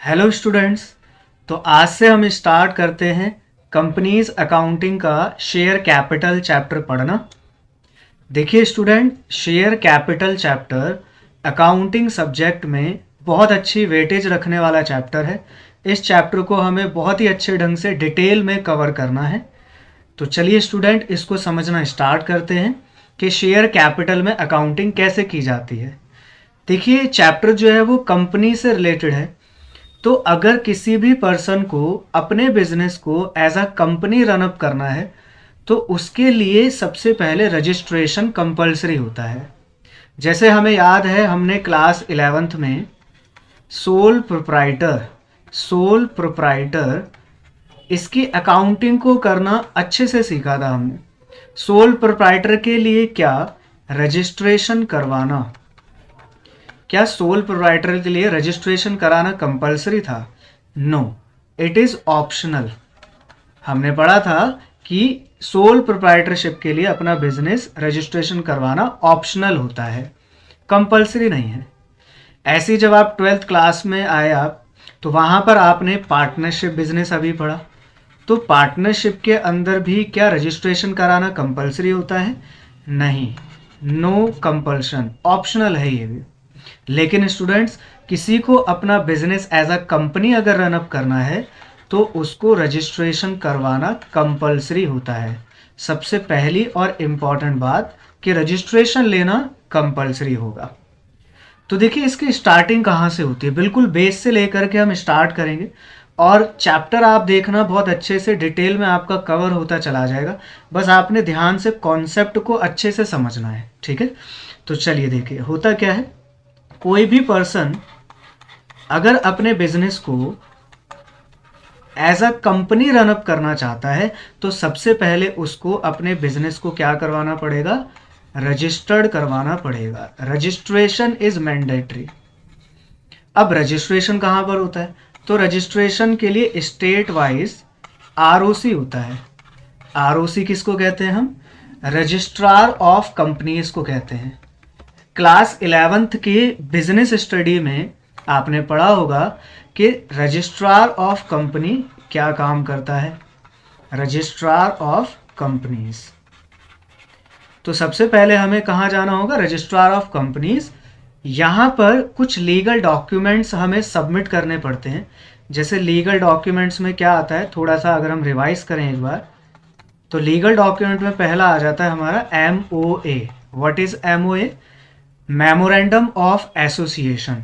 Hello students. तो आज से हम स्टार्ट करते हैं कंपनीज अकाउंटिंग का शेयर कैपिटल चैप्टर पढ़ना। देखिए student, share capital chapter accounting subject में बहुत अच्छी वेटेज रखने वाला चैप्टर है। इस चैप्टर को हमें बहुत ही अच्छे ढंग से डिटेल में कवर करना है। तो चलिए स्टूडेंट, इसको समझना स्टार्ट करते हैं कि शेयर कैपिटल में अकाउंटिंग कैसे की जाती है। देखिए चैप्टर जो है वो कंपनी से रिलेटेड है। तो अगर किसी भी पर्सन को अपने बिजनेस को एज अ कंपनी रनअप करना है तो उसके लिए सबसे पहले रजिस्ट्रेशन कंपलसरी होता है। जैसे हमें याद है, हमने क्लास 11th में सोल प्रोप्राइटर इसकी अकाउंटिंग को करना अच्छे से सीखा था हमने। सोल प्रोप्राइटर के लिए क्या रजिस्ट्रेशन करवाना, क्या सोल प्रोप्राइटर के लिए रजिस्ट्रेशन कराना कंपलसरी था? No, it is optional. हमने पढ़ा था कि सोल प्रोप्राइटरशिप के लिए अपना बिजनेस रजिस्ट्रेशन करवाना ऑप्शनल होता है, कंपलसरी नहीं है। ऐसे ही जब आप 12th क्लास में आए आप, तो वहाँ पर आपने पार्टनरशिप बिजनेस अभी पढ़ा। तो पार्टनरशिप के अंदर भी क्या रजिस्ट्रेशन कराना कंपलसरी होता है? नहीं, नो कंपल्शन, ऑप्शनल है ये भी। लेकिन स्टूडेंट्स, किसी को अपना बिजनेस एज अ कंपनी अगर रनअप करना है तो उसको रजिस्ट्रेशन करवाना कंपलसरी होता है। सबसे पहली और इम्पॉर्टेंट बात कि रजिस्ट्रेशन लेना कंपलसरी होगा। तो देखिए इसकी स्टार्टिंग कहाँ से होती है, बिल्कुल बेस से लेकर के हम स्टार्ट करेंगे और चैप्टर आप देखना बहुत अच्छे से डिटेल में आपका कवर होता चला जाएगा। बस आपने ध्यान से कॉन्सेप्ट को अच्छे से समझना है, ठीक है। तो चलिए देखिए होता क्या है। कोई भी पर्सन अगर अपने बिजनेस को एज अ कंपनी रनअप करना चाहता है तो सबसे पहले उसको अपने बिजनेस को क्या करवाना पड़ेगा? रजिस्टर्ड करवाना पड़ेगा। Registration is mandatory. अब रजिस्ट्रेशन कहाँ पर होता है? तो रजिस्ट्रेशन के लिए स्टेट वाइज आरओसी होता है। आरओसी किसको कहते हैं हम? रजिस्ट्रार ऑफ कंपनीज को कहते हैं। क्लास 11th के बिजनेस स्टडी में आपने पढ़ा होगा कि रजिस्ट्रार ऑफ कंपनी क्या काम करता है? Registrar of companies. तो सबसे पहले हमें कहाँ जाना होगा? Registrar of companies. यहाँ पर कुछ लीगल डॉक्यूमेंट्स हमें सबमिट करने पड़ते हैं। जैसे लीगल डॉक्यूमेंट्स में क्या आता है, थोड़ा सा अगर हम रिवाइज करें एक बार, तो लीगल डॉक्यूमेंट में पहला आ जाता है हमारा MOA। What is MOA? Memorandum of association,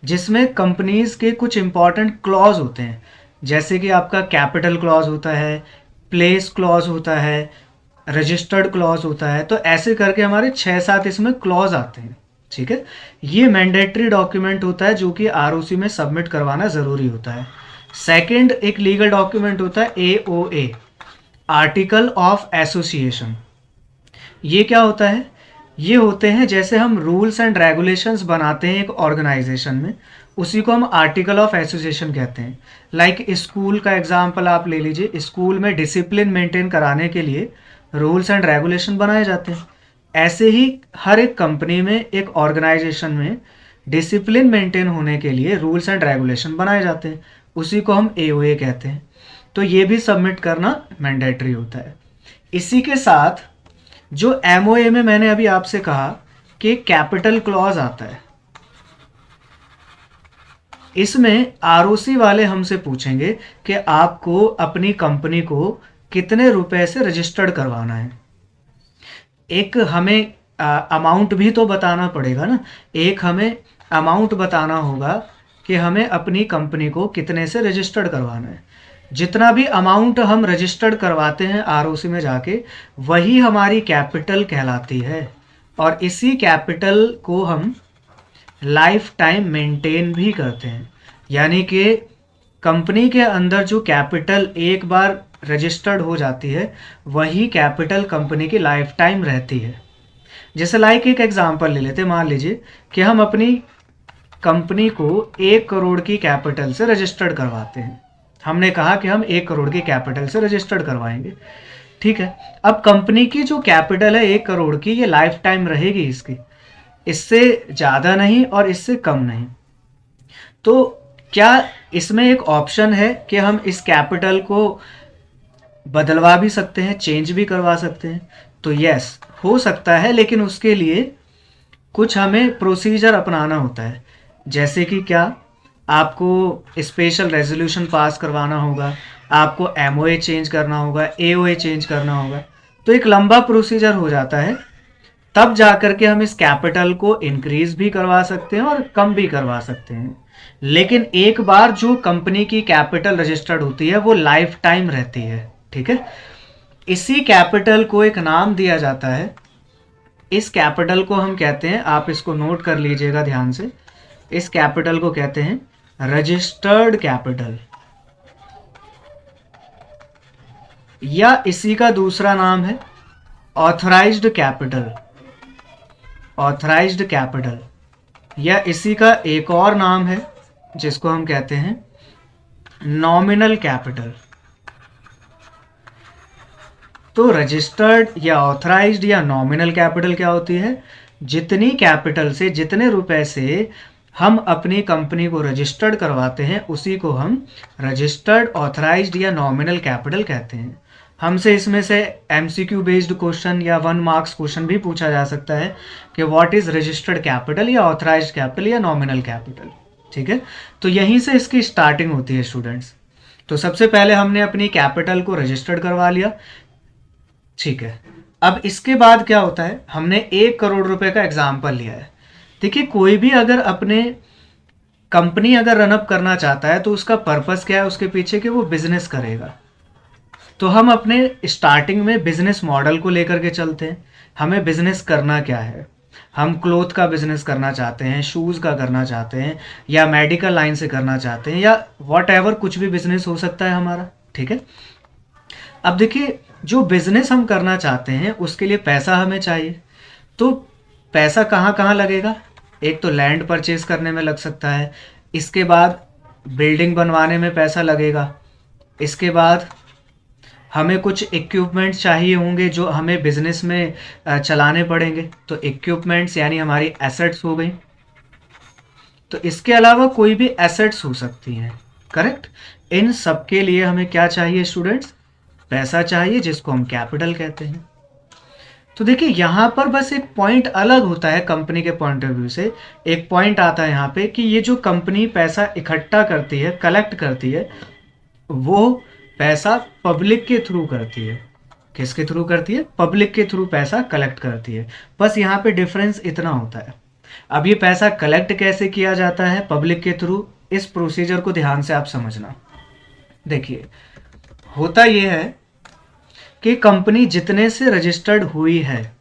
जिसमें कंपनीज के कुछ इंपॉर्टेंट क्लॉज होते हैं। जैसे कि आपका कैपिटल क्लॉज होता है, प्लेस क्लॉज होता है, रजिस्टर्ड क्लॉज होता है। तो ऐसे करके हमारे 6-7 इसमें क्लॉज आते हैं, ठीक है। ये मैंडेटरी डॉक्यूमेंट होता है जो कि आरओसी में सबमिट करवाना ज़रूरी होता है। सेकंड एक लीगल डॉक्यूमेंट होता है AOA, आर्टिकल ऑफ एसोसिएशन। ये क्या होता है? ये होते हैं जैसे हम रूल्स एंड रेगुलेशंस बनाते हैं एक ऑर्गेनाइजेशन में, उसी को हम आर्टिकल ऑफ एसोसिएशन कहते हैं। लाइक स्कूल का एग्जांपल आप ले लीजिए। स्कूल में डिसिप्लिन मेंटेन कराने के लिए रूल्स एंड रेगुलेशन बनाए जाते हैं। ऐसे ही हर एक कंपनी में, एक ऑर्गेनाइजेशन में डिसिप्लिन मेंटेन होने के लिए रूल्स एंड रेगुलेशन बनाए जाते हैं, उसी को हम AOA कहते हैं। तो ये भी सबमिट करना मैंडेटरी होता है। इसी के साथ जो MOA में मैंने अभी आपसे कहा कि कैपिटल क्लॉज आता है, इसमें ROC वाले हमसे पूछेंगे कि आपको अपनी कंपनी को कितने रुपए से रजिस्टर्ड करवाना है। एक हमें अमाउंट भी तो बताना पड़ेगा ना। एक हमें अमाउंट बताना होगा कि हमें अपनी कंपनी को कितने से रजिस्टर्ड करवाना है। जितना भी अमाउंट हम रजिस्टर्ड करवाते हैं ROC में जाके, वही हमारी कैपिटल कहलाती है। और इसी कैपिटल को हम लाइफ टाइम मेंटेन भी करते हैं। यानी कि कंपनी के अंदर जो कैपिटल एक बार रजिस्टर्ड हो जाती है, वही कैपिटल कंपनी की लाइफ टाइम रहती है। जैसे लाइक एक एग्जांपल ले लेते हैं। मान लीजिए कि हम अपनी कंपनी को 1 करोड़ की कैपिटल से रजिस्टर्ड करवाते हैं। हमने कहा कि हम 1 करोड़ की कैपिटल से रजिस्टर्ड करवाएंगे, ठीक है। अब कंपनी की जो कैपिटल है 1 करोड़ की, ये लाइफ टाइम रहेगी इसकी, इससे ज़्यादा नहीं और इससे कम नहीं। तो क्या इसमें एक ऑप्शन है कि हम इस कैपिटल को बदलवा भी सकते हैं, चेंज भी करवा सकते हैं? तो यस, हो सकता है, लेकिन उसके लिए कुछ हमें प्रोसीजर अपनाना होता है। जैसे कि क्या, आपको स्पेशल रेजोल्यूशन पास करवाना होगा, आपको एमओए चेंज करना होगा, एओए चेंज करना होगा। तो एक लंबा प्रोसीजर हो जाता है, तब जाकर के हम इस कैपिटल को इंक्रीज भी करवा सकते हैं और कम भी करवा सकते हैं। लेकिन एक बार जो कंपनी की कैपिटल रजिस्टर्ड होती है वो लाइफ टाइम रहती है, ठीक है। इसी कैपिटल को एक नाम दिया जाता है, इस कैपिटल को हम कहते हैं, आप इसको नोट कर लीजिएगा ध्यान से, इस कैपिटल को कहते हैं रजिस्टर्ड कैपिटल, या इसी का दूसरा नाम है ऑथराइज्ड कैपिटल, ऑथराइज्ड कैपिटल, या इसी का एक और नाम है जिसको हम कहते हैं नॉमिनल कैपिटल। तो रजिस्टर्ड या ऑथराइज्ड या नॉमिनल कैपिटल क्या होती है? जितनी कैपिटल से, जितने रुपए से हम अपनी कंपनी को रजिस्टर्ड करवाते हैं उसी को हम रजिस्टर्ड, ऑथराइज्ड या नॉमिनल कैपिटल कहते हैं। हमसे इसमें से एमसीक्यू बेस्ड क्वेश्चन या 1 मार्क्स क्वेश्चन भी पूछा जा सकता है कि व्हाट इज रजिस्टर्ड कैपिटल या ऑथराइज्ड कैपिटल या नॉमिनल कैपिटल, ठीक है। तो यहीं से इसकी स्टार्टिंग होती है स्टूडेंट्स। तो सबसे पहले हमने अपनी कैपिटल को रजिस्टर्ड करवा लिया, ठीक है। अब इसके बाद क्या होता है, हमने 1 करोड़ रुपए का एग्जाम्पल लिया है। देखिए, कोई भी अगर अपने कंपनी अगर रनअप करना चाहता है तो उसका पर्पस क्या है उसके पीछे, कि वो बिजनेस करेगा। तो हम अपने स्टार्टिंग में बिजनेस मॉडल को लेकर के चलते हैं, हमें बिजनेस करना क्या है। हम क्लोथ का बिजनेस करना चाहते हैं, शूज़ का करना चाहते हैं, या मेडिकल लाइन से करना चाहते हैं, या वॉट एवर, कुछ भी बिजनेस हो सकता है हमारा, ठीक है। अब देखिए, जो बिजनेस हम करना चाहते हैं उसके लिए पैसा हमें चाहिए। तो पैसा कहाँ कहाँ लगेगा? एक तो लैंड परचेज करने में लग सकता है, इसके बाद बिल्डिंग बनवाने में पैसा लगेगा, इसके बाद हमें कुछ इक्विपमेंट्स चाहिए होंगे जो हमें बिजनेस में चलाने पड़ेंगे। तो इक्विपमेंट्स यानी हमारी एसेट्स हो गई। तो इसके अलावा कोई भी एसेट्स हो सकती हैं, करेक्ट। इन सब के लिए हमें क्या चाहिए स्टूडेंट्स? पैसा चाहिए, जिसको हम कैपिटल कहते हैं। तो देखिए, यहाँ पर बस एक पॉइंट अलग होता है कंपनी के पॉइंट ऑफ व्यू से। एक पॉइंट आता है यहाँ पे कि ये जो कंपनी पैसा इकट्ठा करती है, कलेक्ट करती है, वो पैसा पब्लिक के थ्रू करती है। किसके थ्रू करती है? पब्लिक के थ्रू पैसा कलेक्ट करती है। बस यहाँ पे डिफरेंस इतना होता है। अब ये पैसा कलेक्ट कैसे किया जाता है पब्लिक के थ्रू, इस प्रोसीजर को ध्यान से आप समझना। देखिए, होता ये है कि कंपनी जितने से रजिस्टर्ड हुई है,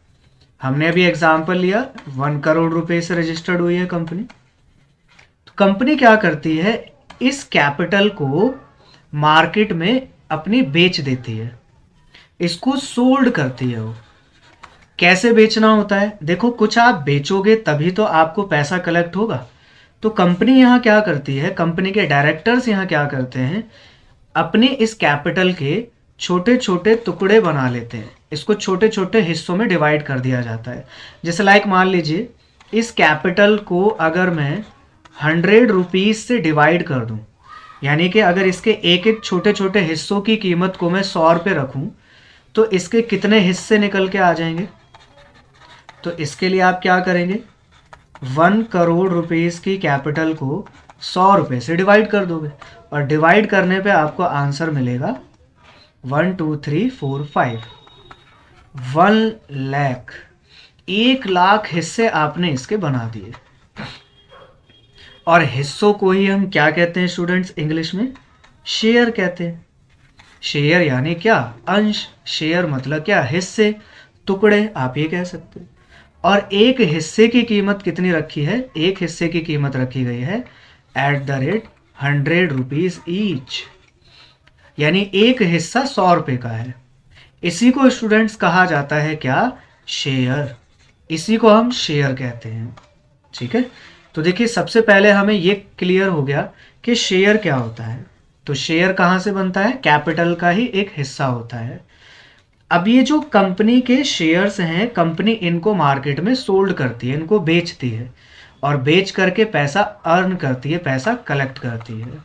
हमने अभी एग्जाम्पल लिया 1 करोड़ रुपए से रजिस्टर्ड हुई है कंपनी। तो कंपनी क्या करती है, इस कैपिटल को मार्केट में अपनी बेच देती है, इसको सोल्ड करती है। वो कैसे बेचना होता है? देखो, कुछ आप बेचोगे तभी तो आपको पैसा कलेक्ट होगा। तो कंपनी यहाँ क्या करती है, कंपनी के डायरेक्टर्स यहाँ क्या करते हैं, अपने इस कैपिटल के छोटे छोटे टुकड़े बना लेते हैं, इसको छोटे छोटे हिस्सों में डिवाइड कर दिया जाता है। जैसे लाइक मान लीजिए, इस कैपिटल को अगर मैं 100 रुपीज़ से डिवाइड कर दूं, यानी कि अगर इसके एक एक छोटे छोटे हिस्सों की कीमत को मैं 100 रुपये रखूं, तो इसके कितने हिस्से निकल के आ जाएंगे? तो इसके लिए आप क्या करेंगे, 1 करोड़ रुपीज़ की कैपिटल को 100 रुपये से डिवाइड कर दोगे, और डिवाइड करने पे आपको आंसर मिलेगा 1 2 3 4 5, 1 लाख। 1 लाख हिस्से आपने इसके बना दिए। और हिस्सों को ही हम क्या कहते हैं स्टूडेंट्स? इंग्लिश में शेयर कहते हैं। शेयर यानी क्या? अंश। शेयर मतलब क्या? हिस्से, टुकड़े, आप ये कह सकते हैं। और एक हिस्से की कीमत कितनी रखी है? एक हिस्से की कीमत रखी गई है @100 रुपीज़ ईच, यानी एक हिस्सा 100 रुपये का है। इसी को स्टूडेंट्स कहा जाता है क्या? शेयर। इसी को हम शेयर कहते हैं, ठीक है। तो देखिए, सबसे पहले हमें ये क्लियर हो गया कि शेयर क्या होता है। तो शेयर कहाँ से बनता है? कैपिटल का ही एक हिस्सा होता है। अब ये जो कंपनी के शेयर्स हैं, कंपनी इनको मार्केट में सोल्ड करती है, इनको बेचती है, और बेच करके पैसा अर्न करती है, पैसा कलेक्ट करती है।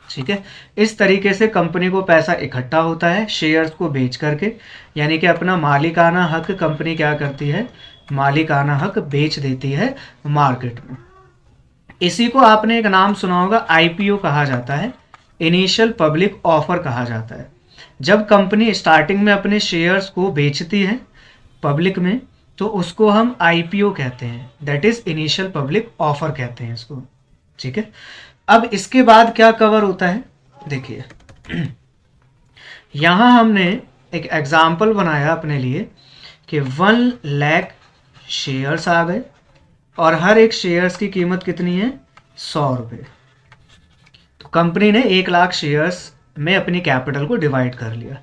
ठीक है, इस तरीके से कंपनी को पैसा इकट्ठा होता है शेयर्स को बेच करके, यानी कि अपना मालिकाना हक कंपनी क्या करती है, मालिकाना हक बेच देती है मार्केट में। इसी को आपने एक नाम सुना होगा, आईपीओ कहा जाता है, इनिशियल पब्लिक ऑफर कहा जाता है। जब कंपनी स्टार्टिंग में अपने शेयर्स को बेचती है पब्लिक में तो उसको हम आईपीओ कहते हैं, that is initial public offer कहते हैं इसको। ठीक है, अब इसके बाद क्या कवर होता है, देखिए यहां हमने एक एग्जाम्पल बनाया अपने लिए कि 1 लाख शेयर्स आ गए और हर एक शेयर्स की कीमत कितनी है, 100 रुपये। तो कंपनी ने 1 लाख शेयर्स में अपनी कैपिटल को डिवाइड कर लिया।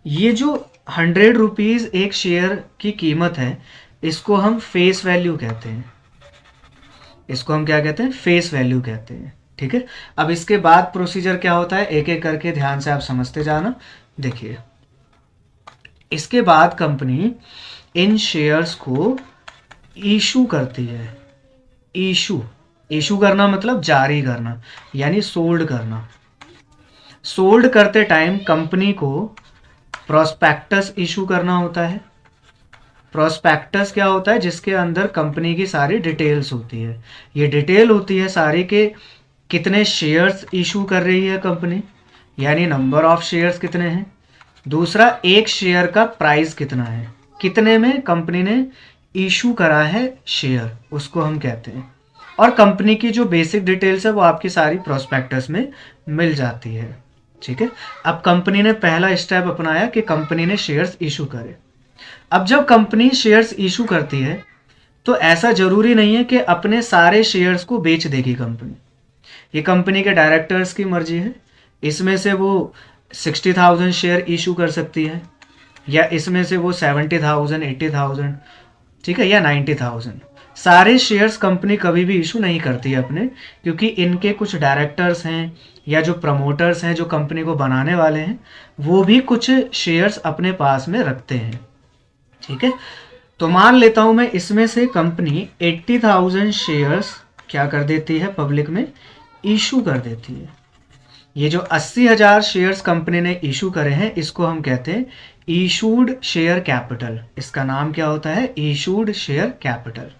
ये जो 100 रुपीज़ एक शेयर की कीमत है, इसको हम फेस वैल्यू कहते हैं, इसको हम क्या कहते हैं, फेस वैल्यू कहते हैं। ठीक है, अब इसके बाद प्रोसीजर क्या होता है, एक एक करके ध्यान से आप समझते जाना। देखिए, इसके बाद कंपनी इन शेयर्स को इशू करती है। इशू करना मतलब जारी करना, यानी सोल्ड करना। सोल्ड करते टाइम कंपनी को प्रोस्पेक्टस इशू करना होता है। प्रोस्पेक्टस क्या होता है, जिसके अंदर कंपनी की सारी डिटेल्स होती है। ये डिटेल होती है सारी के कितने शेयर्स इशू कर रही है कंपनी, यानी नंबर ऑफ शेयर्स कितने हैं। दूसरा, एक शेयर का प्राइस कितना है, कितने में कंपनी ने इशू करा है शेयर, उसको हम कहते हैं। और कंपनी की जो बेसिक डिटेल्स है वो आपकी सारी प्रोस्पेक्टस में मिल जाती है। ठीक है, अब कंपनी ने पहला स्टेप अपनाया कि कंपनी ने शेयर्स इशू करे। अब जब कंपनी शेयर्स इशू करती है तो ऐसा जरूरी नहीं है कि अपने सारे शेयर्स को बेच देगी कंपनी। ये कंपनी के डायरेक्टर्स की मर्जी है, इसमें से वो 60,000 शेयर इशू कर सकती है, या इसमें से वो 70,000, 80,000, ठीक है, या 90,000। सारे शेयर्स कंपनी कभी भी इशू नहीं करती है अपने, क्योंकि इनके कुछ डायरेक्टर्स हैं या जो प्रमोटर्स हैं जो कंपनी को बनाने वाले हैं, वो भी कुछ शेयर्स अपने पास में रखते हैं। ठीक है, तो मान लेता हूं मैं इसमें से कंपनी 80,000 शेयर्स क्या कर देती है, पब्लिक में इशू कर देती है। ये जो 80,000 शेयर्स कंपनी ने इशू करे हैं, इसको हम कहते हैं इशूड शेयर कैपिटल। इसका नाम क्या होता है, इशूड शेयर कैपिटल।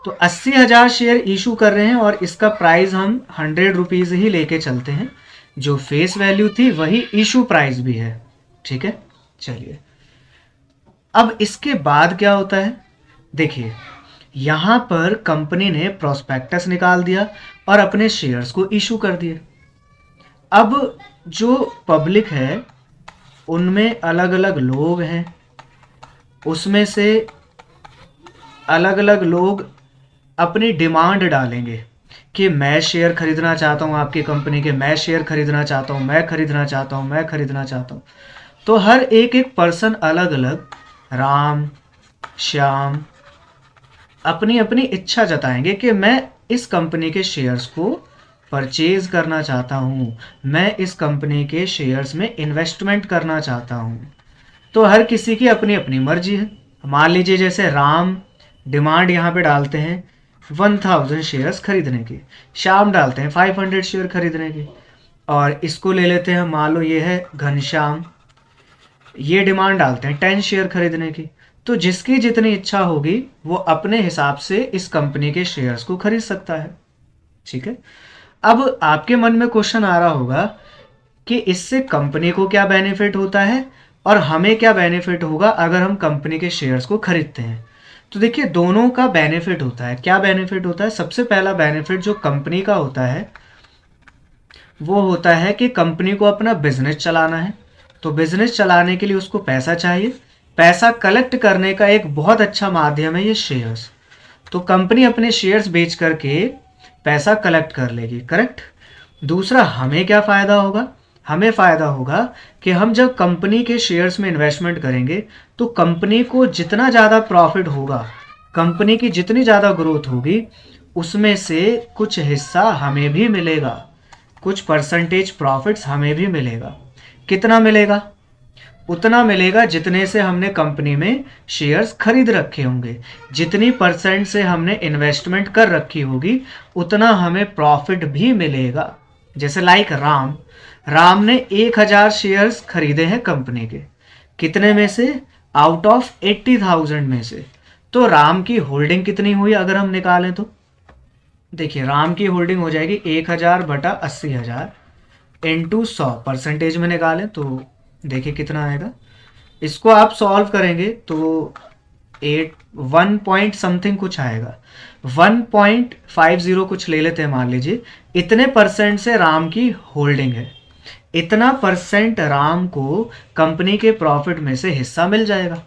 तो 80,000 शेयर इशू कर रहे हैं और इसका प्राइस हम 100 रुपीज़ ही लेके चलते हैं। जो फेस वैल्यू थी वही इशू प्राइस भी है। ठीक है, चलिए अब इसके बाद क्या होता है, देखिए यहां पर कंपनी ने प्रोस्पेक्टस निकाल दिया और अपने शेयर्स को इशू कर दिए। अब जो पब्लिक है उनमें अलग अलग लोग हैं, उसमें से अलग अलग लोग अपनी डिमांड डालेंगे कि मैं शेयर खरीदना चाहता हूं आपकी कंपनी के, मैं शेयर खरीदना चाहता हूं, मैं खरीदना चाहता हूं, मैं खरीदना चाहता हूं। तो हर एक एक पर्सन अलग अलग, राम, श्याम, अपनी अपनी इच्छा जताएंगे कि मैं इस कंपनी के शेयर्स को परचेज करना चाहता हूं, मैं इस कंपनी के शेयर्स में इन्वेस्टमेंट करना चाहता हूं। तो हर किसी की अपनी अपनी मर्जी है। मान लीजिए जैसे राम डिमांड यहाँ पे डालते हैं 1000 शेयर्स खरीदने की, श्याम डालते हैं 500 शेयर खरीदने की, और इसको ले लेते हैं, मान लो ये है घनश्याम, ये डिमांड डालते हैं 10 शेयर खरीदने की। तो जिसकी जितनी इच्छा होगी वो अपने हिसाब से इस कंपनी के शेयर्स को खरीद सकता है। ठीक है, अब आपके मन में क्वेश्चन आ रहा होगा कि इससे कंपनी को क्या बेनिफिट होता है और हमें क्या बेनिफिट होगा अगर हम कंपनी के शेयर्स को खरीदते हैं। तो देखिए दोनों का बेनिफिट होता है। क्या बेनिफिट होता है, सबसे पहला बेनिफिट जो कंपनी का होता है वो होता है कि कंपनी को अपना बिजनेस चलाना है, तो बिजनेस चलाने के लिए उसको पैसा चाहिए। पैसा कलेक्ट करने का एक बहुत अच्छा माध्यम है ये शेयर्स। तो कंपनी अपने शेयर्स बेच करके पैसा कलेक्ट कर लेगी, करेक्ट। दूसरा, हमें क्या फ़ायदा होगा, हमें फ़ायदा होगा कि हम जब कंपनी के शेयर्स में इन्वेस्टमेंट करेंगे तो कंपनी को जितना ज़्यादा प्रॉफिट होगा, कंपनी की जितनी ज़्यादा ग्रोथ होगी, उसमें से कुछ हिस्सा हमें भी मिलेगा, कुछ परसेंटेज प्रॉफिट्स हमें भी मिलेगा। कितना मिलेगा, उतना मिलेगा जितने से हमने कंपनी में शेयर्स खरीद रखे होंगे, जितनी परसेंट से हमने इन्वेस्टमेंट कर रखी होगी उतना हमें प्रॉफिट भी मिलेगा। जैसे लाइक राम ने 1000 शेयर्स खरीदे हैं कंपनी के, कितने में से? आउट ऑफ 80,000 में से। तो राम की होल्डिंग कितनी हुई अगर हम निकालें तो? देखिए राम की होल्डिंग हो जाएगी 1000 बटा 80,000 इंटू 100, परसेंटेज में निकालें तो देखिए कितना आएगा। इसको आप सॉल्व करेंगे तो 1 पॉइंट समथिंग कुछ आएगा, 1.50 कुछ ले लेते हैं मान लीजिए। इतने परसेंट से राम की होल्डिंग है, इतना परसेंट राम को कंपनी के प्रॉफिट में से हिस्सा मिल जाएगा।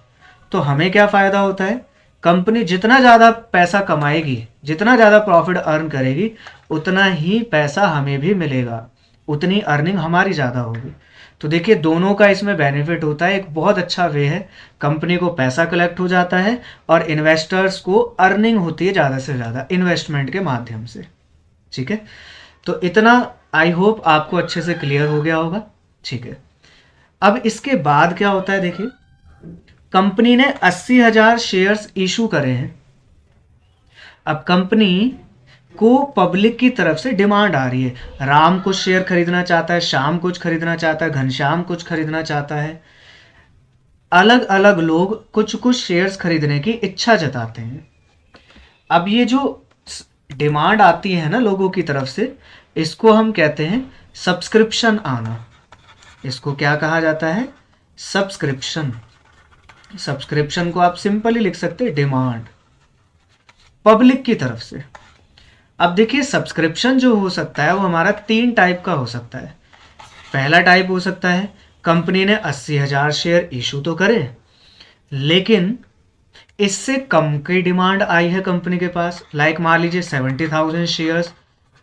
तो हमें क्या फ़ायदा होता है? कंपनी जितना ज़्यादा पैसा कमाएगी, जितना ज़्यादा प्रॉफिट अर्न करेगी, उतना ही पैसा हमें भी मिलेगा, उतनी अर्निंग हमारी ज़्यादा होगी। तो देखिए दोनों का इसमें बेनिफिट होता है। एक बहुत अच्छा वे है, कंपनी को पैसा कलेक्ट हो जाता है और इन्वेस्टर्स को अर्निंग होती है ज़्यादा से ज़्यादा इन्वेस्टमेंट के माध्यम से। ठीक है, तो इतना आई होप आपको अच्छे से क्लियर हो गया होगा। ठीक है, अब इसके बाद क्या होता है, देखिए कंपनी ने 80,000 शेयर्स इशू करे हैं। अब कंपनी को पब्लिक की तरफ से डिमांड आ रही है, राम कुछ शेयर खरीदना चाहता है, श्याम कुछ खरीदना चाहता है, घनश्याम कुछ खरीदना चाहता है, अलग अलग लोग कुछ कुछ शेयर्स खरीदने की इच्छा जताते हैं। अब ये जो डिमांड आती है ना लोगों की तरफ से, इसको हम कहते हैं सब्सक्रिप्शन आना। इसको क्या कहा जाता है? सब्सक्रिप्शन। सब्सक्रिप्शन को आप सिंपली लिख सकते हैं डिमांड, पब्लिक की तरफ से। अब देखिए सब्सक्रिप्शन जो हो सकता है वो हमारा 3 टाइप का हो सकता है। पहला टाइप हो सकता है कंपनी ने 80,000 शेयर इशू तो करे, लेकिन इससे कम की डिमांड आई है कंपनी के पास, लाइक मान लीजिए 70,000 शेयर्स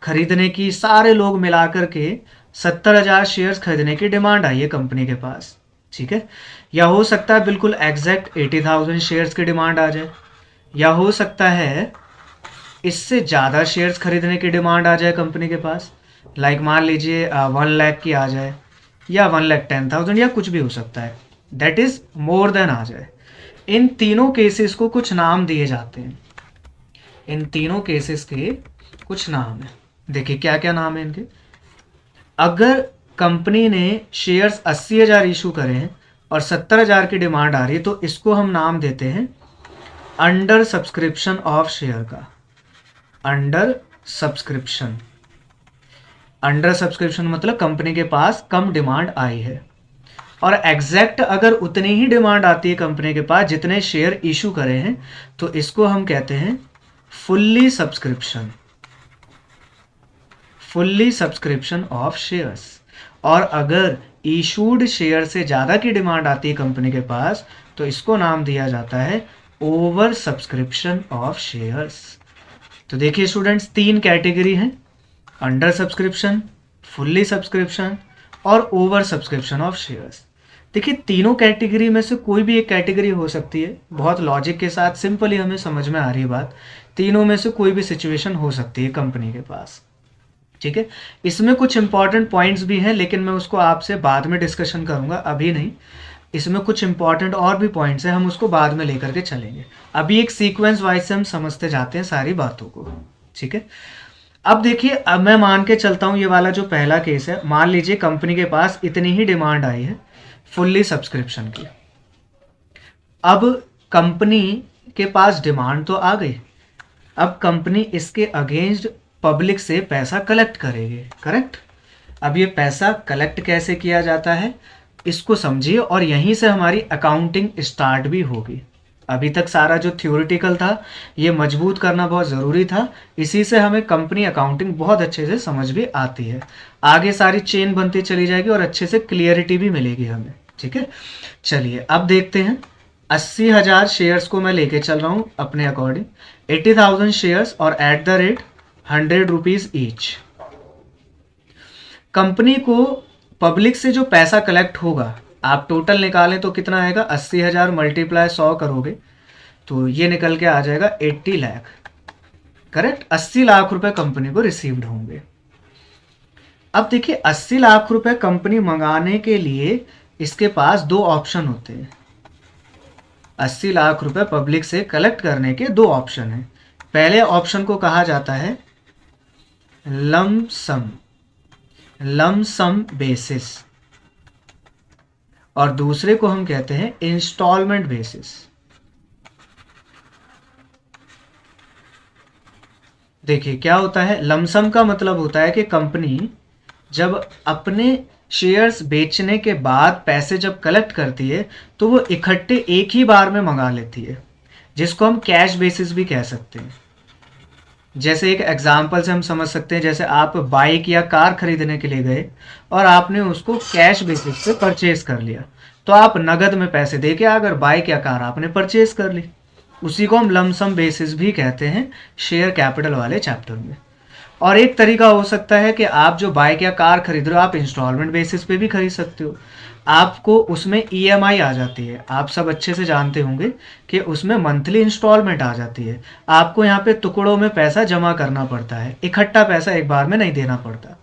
खरीदने की, सारे लोग मिलाकर के 70,000 शेयर्स खरीदने की डिमांड आई है कंपनी के पास। ठीक है, या हो सकता है बिल्कुल एग्जैक्ट 80,000 शेयर्स की डिमांड आ जाए, या हो सकता है इससे ज़्यादा शेयर्स खरीदने की डिमांड आ जाए कंपनी के पास, लाइक मान लीजिए 1 लाख की आ जाए, या 1,10,000 या कुछ भी हो सकता है, दैट इज़ मोर देन आ जाए। इन तीनों केसेस को कुछ नाम दिए जाते हैं। इन तीनों केसेस के कुछ नाम हैं, देखिए क्या क्या नाम है इनके। अगर कंपनी ने शेयर्स 80,000 इशू करे हैं और 70,000 की डिमांड आ रही है, तो इसको हम नाम देते हैं अंडर सब्सक्रिप्शन ऑफ शेयर का। अंडर सब्सक्रिप्शन, अंडर सब्सक्रिप्शन मतलब कंपनी के पास कम डिमांड आई है, और एग्जैक्ट अगर उतनी ही डिमांड आती है कंपनी के पास जितने शेयर इशू करे हैं, तो इसको हम कहते हैं fully subscription, fully subscription of shares. और अगर इशूड शेयर से ज़्यादा की डिमांड आती है कंपनी के पास, तो इसको नाम दिया जाता है ओवर सब्सक्रिप्शन ऑफ शेयर्स। तो देखिए स्टूडेंट्स 3 कैटेगरी हैं, अंडर सब्सक्रिप्शन, फुल्ली सब्सक्रिप्शन और ओवर सब्सक्रिप्शन ऑफ शेयर्स। देखिए तीनों कैटेगरी में से कोई भी एक कैटेगरी हो सकती है, बहुत लॉजिक के साथ सिंपली हमें समझ में आ रही है बात। तीनों में से कोई भी सिचुएशन हो सकती है कंपनी के पास। ठीक है, इसमें कुछ इंपॉर्टेंट पॉइंट्स भी हैं, लेकिन मैं उसको आपसे बाद में डिस्कशन करूंगा, अभी नहीं। इसमें कुछ इंपॉर्टेंट और भी पॉइंट्स हैं, हम उसको बाद में लेकर के चलेंगे। अभी एक सीक्वेंस वाइज से हम समझते जाते हैं सारी बातों को। ठीक है, अब देखिए, अब मैं मान के चलता हूँ ये वाला जो पहला केस है, मान लीजिए कंपनी के पास इतनी ही डिमांड आई है फुल्ली सब्सक्रिप्शन की। अब कंपनी के पास डिमांड तो आ गई, अब कंपनी इसके अगेंस्ट पब्लिक से पैसा कलेक्ट करेगी, करेक्ट। अब ये पैसा कलेक्ट कैसे किया जाता है इसको समझिए, और यहीं से हमारी अकाउंटिंग स्टार्ट भी होगी। अभी तक सारा जो थ्योरेटिकल था ये मजबूत करना बहुत ज़रूरी था, इसी से हमें कंपनी अकाउंटिंग बहुत अच्छे से समझ भी आती है। आगे सारी चेन बनती चली जाएगी और अच्छे से क्लियरिटी भी मिलेगी हमें। ठीक है, चलिए अब देखते हैं। 80,000 शेयर्स को मैं लेके चल रहा हूँ अपने अकॉर्डिंग, 80,000 शेयर्स और at the rate 100 rupees each. Company को पब्लिक से जो पैसा कलेक्ट होगा, आप टोटल निकालें तो कितना आएगा, 80,000 मल्टीप्लाई 100 करोगे तो ये निकल के आ जाएगा 80 लाख, करेक्ट। 80 लाख रुपए कंपनी को रिसीव्ड होंगे। अब देखिए 80 लाख रुपए कंपनी मंगाने के लिए इसके पास दो ऑप्शन होते हैं। 80 लाख रुपए पब्लिक से कलेक्ट करने के दो ऑप्शन हैं। पहले ऑप्शन को कहा जाता है लमसम बेसिस, और दूसरे को हम कहते हैं इंस्टॉलमेंट बेसिस। देखिए क्या होता है, लमसम का मतलब होता है कि कंपनी जब अपने शेयर्स बेचने के बाद पैसे जब कलेक्ट करती है तो वो इकट्ठे एक ही बार में मंगा लेती है, जिसको हम कैश बेसिस भी कह सकते हैं। जैसे एक एग्जांपल से हम समझ सकते हैं, जैसे आप बाइक या कार खरीदने के लिए गए और आपने उसको कैश बेसिस पे परचेज कर लिया, तो आप नगद में पैसे दे के अगर बाइक या कार आपने परचेज कर ली, उसी को हम लमसम बेसिस भी कहते हैं शेयर कैपिटल वाले चैप्टर में। और एक तरीका हो सकता है कि आप जो बाइक या कार खरीद रहे हो आप इंस्टॉलमेंट बेसिस पे भी खरीद सकते हो। आपको उसमें ईएमआई आ जाती है, आप सब अच्छे से जानते होंगे कि उसमें मंथली इंस्टॉलमेंट आ जाती है। आपको यहाँ पे टुकड़ों में पैसा जमा करना पड़ता है, इकट्ठा पैसा एक बार में नहीं देना पड़ता।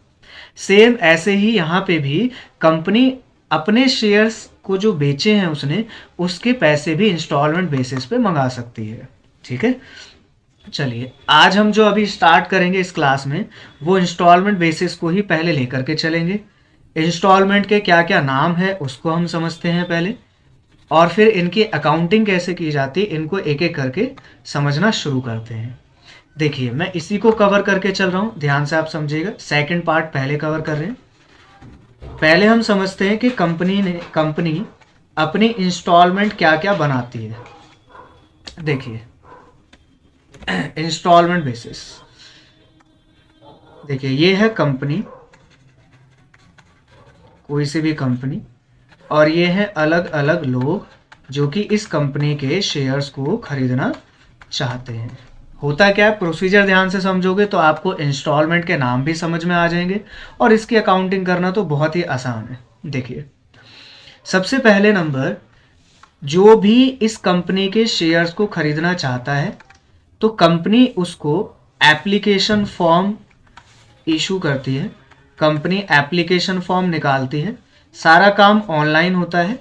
सेम ऐसे ही यहाँ पे भी कंपनी अपने शेयर्स को जो बेचे हैं उसने, उसके पैसे भी इंस्टॉलमेंट बेसिस पे मंगा सकती है। ठीक है, चलिए आज हम जो अभी स्टार्ट करेंगे इस क्लास में वो इंस्टॉलमेंट बेसिस को ही पहले लेकर के चलेंगे। इंस्टॉलमेंट के क्या क्या नाम है उसको हम समझते हैं पहले, और फिर इनकी अकाउंटिंग कैसे की जाती है इनको एक एक करके समझना शुरू करते हैं। देखिए मैं इसी को कवर करके चल रहा हूँ, ध्यान से आप समझिएगा। सेकंड पार्ट पहले कवर कर रहे हैं। पहले हम समझते हैं कि कंपनी अपनी इंस्टॉलमेंट क्या क्या बनाती है। देखिए इंस्टॉलमेंट बेसिस, देखिए ये है कंपनी, कोई सी भी कंपनी, और ये है अलग अलग लोग जो कि इस कंपनी के शेयर्स को खरीदना चाहते हैं। होता क्या है, प्रोसीजर ध्यान से समझोगे तो आपको इंस्टॉलमेंट के नाम भी समझ में आ जाएंगे और इसकी अकाउंटिंग करना तो बहुत ही आसान है। देखिए सबसे पहले नंबर, जो भी इस कंपनी के शेयर्स को खरीदना चाहता है तो कंपनी उसको एप्लीकेशन फॉर्म इशू करती है, कंपनी एप्लीकेशन फॉर्म निकालती है। सारा काम ऑनलाइन होता है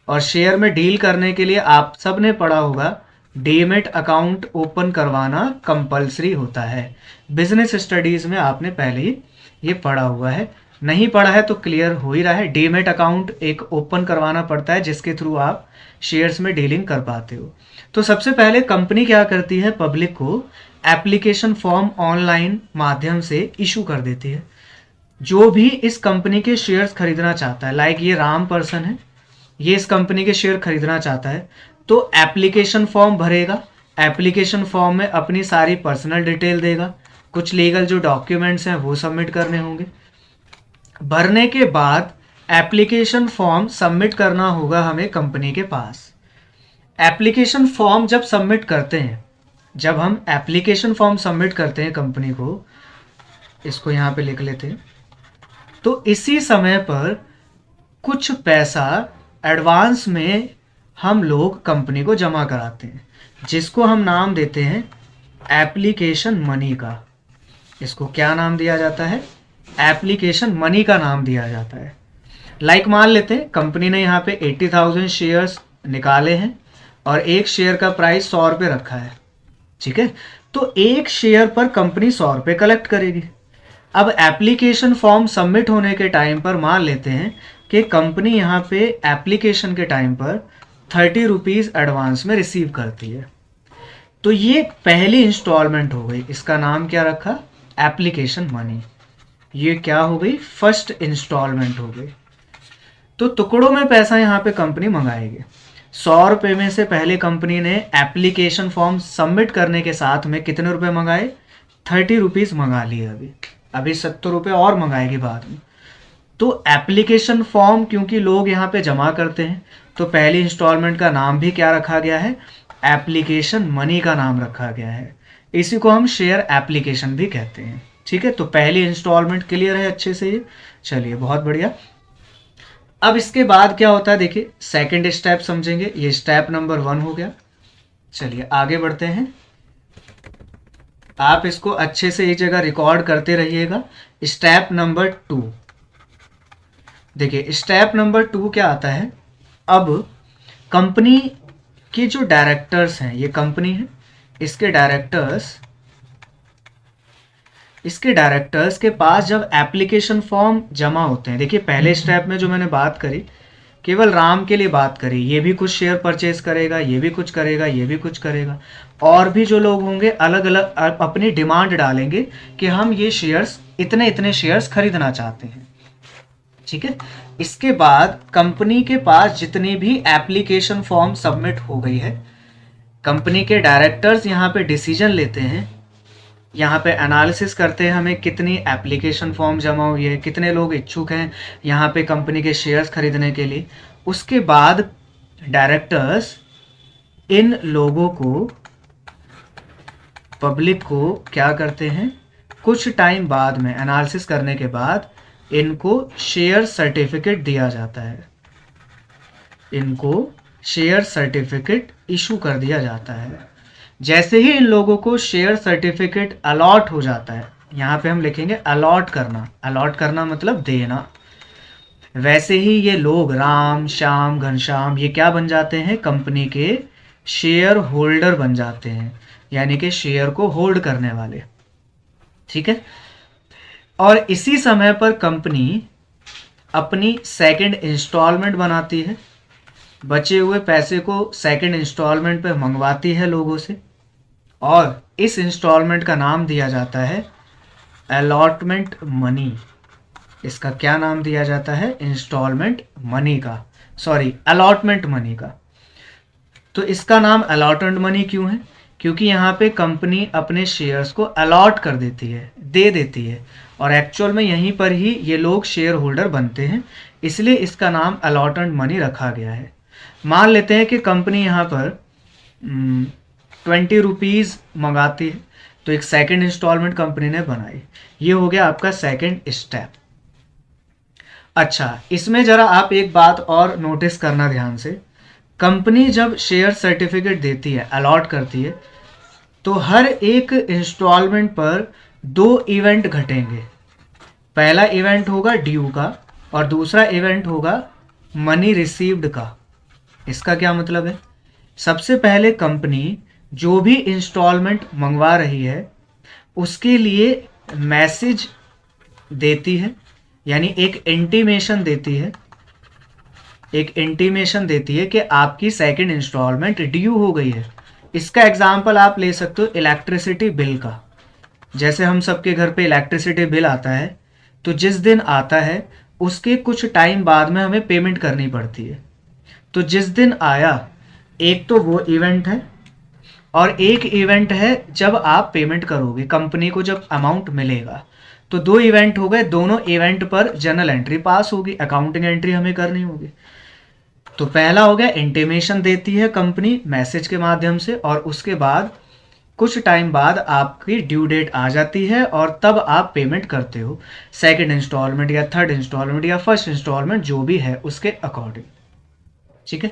और शेयर में डील करने के लिए आप सब ने पढ़ा होगा डीमेट अकाउंट ओपन करवाना कंपलसरी होता है। बिजनेस स्टडीज में आपने पहले ही ये पढ़ा हुआ है, नहीं पढ़ा है तो क्लियर हो ही रहा है। डीमेट अकाउंट एक ओपन करवाना पड़ता है जिसके थ्रू आप शेयर्स में डीलिंग कर पाते हो। तो सबसे पहले कंपनी क्या करती है, पब्लिक को एप्लीकेशन फॉर्म ऑनलाइन माध्यम से इशू कर देती है। जो भी इस कंपनी के शेयर्स खरीदना चाहता है, लाइक ये राम पर्सन है, ये इस कंपनी के शेयर खरीदना चाहता है तो एप्लीकेशन फॉर्म भरेगा। एप्लीकेशन फॉर्म में अपनी सारी पर्सनल डिटेल देगा, कुछ लीगल जो डॉक्यूमेंट्स हैं वो सबमिट करने होंगे। भरने के बाद एप्लीकेशन फॉर्म सबमिट करना होगा हमें कंपनी के पास। एप्लीकेशन फॉर्म जब सबमिट करते हैं, जब हम एप्लीकेशन फॉर्म सबमिट करते हैं कंपनी को, इसको यहाँ पे लिख लेते हैं, तो इसी समय पर कुछ पैसा एडवांस में हम लोग कंपनी को जमा कराते हैं, जिसको हम नाम देते हैं एप्लीकेशन मनी का। इसको क्या नाम दिया जाता है, एप्लीकेशन मनी का नाम दिया जाता है। लाइक मान लेते हैं कंपनी ने यहाँ पे 80,000 शेयर्स निकाले हैं और एक शेयर का प्राइस 100 रुपये रखा है। ठीक है, तो एक शेयर पर कंपनी 100 रुपये कलेक्ट करेगी। अब एप्लीकेशन फॉर्म सबमिट होने के टाइम पर मान लेते हैं कि कंपनी यहाँ पे एप्लीकेशन के टाइम पर 30 रुपीज़ एडवांस में रिसीव करती है, तो ये पहली इंस्टॉलमेंट हो गई। इसका नाम क्या रखा, एप्लीकेशन मनी। ये क्या हो गई, फर्स्ट इंस्टॉलमेंट हो गई। तो टुकड़ों में पैसा यहाँ पे कंपनी मंगाएगी। 100 रुपये में से पहले कंपनी ने एप्लीकेशन फॉर्म सबमिट करने के साथ में कितने रुपए मंगाए, 30 रुपीज़ मंगा लिए। अभी 70 रुपये और मंगाएगी बाद में। तो एप्लीकेशन फॉर्म क्योंकि लोग यहाँ पे जमा करते हैं तो पहली इंस्टॉलमेंट का नाम भी क्या रखा गया है, एप्लीकेशन मनी का नाम रखा गया है। इसी को हम शेयर एप्लीकेशन भी कहते हैं। ठीक है, तो पहली इंस्टॉलमेंट क्लियर है अच्छे से ये। चलिए बहुत बढ़िया। अब इसके बाद क्या होता है, देखिए सेकंड स्टेप समझेंगे। ये स्टेप नंबर 1 हो गया। चलिए आगे बढ़ते हैं। आप इसको अच्छे से एक जगह रिकॉर्ड करते रहिएगा। स्टेप नंबर 2, देखिए स्टेप नंबर 2 क्या आता है, अब कंपनी के जो डायरेक्टर्स हैं, ये कंपनी है, इसके डायरेक्टर्स के पास जब एप्लीकेशन फॉर्म जमा होते हैं, देखिए पहले स्टेप में जो मैंने बात करी केवल राम के लिए बात करी, ये भी कुछ शेयर परचेज करेगा, ये भी कुछ करेगा, ये भी कुछ करेगा, और भी जो लोग होंगे अलग अलग अपनी डिमांड डालेंगे कि हम ये शेयर्स इतने इतने शेयर्स खरीदना चाहते हैं। ठीक है, इसके बाद कंपनी के पास जितनी भी एप्लीकेशन फॉर्म सबमिट हो गई है, कंपनी के डायरेक्टर्स यहाँ पे डिसीजन लेते हैं, यहाँ पे एनालिसिस करते हैं हमें कितनी एप्लीकेशन फॉर्म जमा हुई है, कितने लोग इच्छुक हैं यहाँ पे कंपनी के शेयर्स खरीदने के लिए। उसके बाद डायरेक्टर्स इन लोगों को, पब्लिक को क्या करते हैं, कुछ टाइम बाद में एनालिसिस करने के बाद इनको शेयर सर्टिफिकेट दिया जाता है, इनको शेयर सर्टिफिकेट इशू कर दिया जाता है। जैसे ही इन लोगों को शेयर सर्टिफिकेट अलॉट हो जाता है, यहाँ पे हम लिखेंगे अलॉट करना, अलॉट करना मतलब देना, वैसे ही ये लोग राम श्याम घनश्याम ये क्या बन जाते हैं, कंपनी के शेयर होल्डर बन जाते हैं, यानी कि शेयर को होल्ड करने वाले। ठीक है, और इसी समय पर कंपनी अपनी सेकंड इंस्टॉलमेंट बनाती है, बचे हुए पैसे को सेकंड इंस्टॉलमेंट पे मंगवाती है लोगों से, और इस इंस्टॉलमेंट का नाम दिया जाता है अलॉटमेंट मनी। इसका क्या नाम दिया जाता है, इंस्टॉलमेंट मनी का, सॉरी अलॉटमेंट मनी का। तो इसका नाम अलॉटमेंट मनी क्यों है, क्योंकि यहाँ पे कंपनी अपने शेयर्स को अलॉट कर देती है, दे देती है, और एक्चुअल में यहीं पर ही ये लोग शेयर होल्डर बनते हैं, इसलिए इसका नाम अलॉटमेंट मनी रखा गया है। मान लेते हैं कि कंपनी यहाँ पर 20 रुपीज़ मंगाती है, तो एक सेकंड इंस्टॉलमेंट कंपनी ने बनाई, ये हो गया आपका सेकंड स्टेप। अच्छा, इसमें ज़रा आप एक बात और नोटिस करना ध्यान से, कंपनी जब शेयर सर्टिफिकेट देती है, अलॉट करती है, तो हर एक इंस्टॉलमेंट पर 2 इवेंट घटेंगे। पहला इवेंट होगा ड्यू का और दूसरा इवेंट होगा मनी रिसीव्ड का। इसका क्या मतलब है, सबसे पहले कंपनी जो भी इंस्टॉलमेंट मंगवा रही है उसके लिए मैसेज देती है, यानी एक इंटीमेशन देती है, एक इंटीमेशन देती है कि आपकी सेकंड इंस्टॉलमेंट ड्यू हो गई है। इसका एग्जांपल आप ले सकते हो इलेक्ट्रिसिटी बिल का। जैसे हम सबके घर पे इलेक्ट्रिसिटी बिल आता है, तो जिस दिन आता है उसके कुछ टाइम बाद में हमें पेमेंट करनी पड़ती है। तो जिस दिन आया, एक तो वो इवेंट है, और एक इवेंट है जब आप पेमेंट करोगे, कंपनी को जब अमाउंट मिलेगा। तो 2 इवेंट हो गए, दोनों इवेंट पर जर्नल एंट्री पास होगी, अकाउंटिंग एंट्री हमें करनी होगी। तो पहला हो गया इंटीमेशन देती है कंपनी मैसेज के माध्यम से, और उसके बाद कुछ टाइम बाद आपकी ड्यू डेट आ जाती है और तब आप पेमेंट करते हो, सेकंड इंस्टॉलमेंट या थर्ड इंस्टॉलमेंट या फर्स्ट इंस्टॉलमेंट जो भी है उसके अकॉर्डिंग। ठीक है,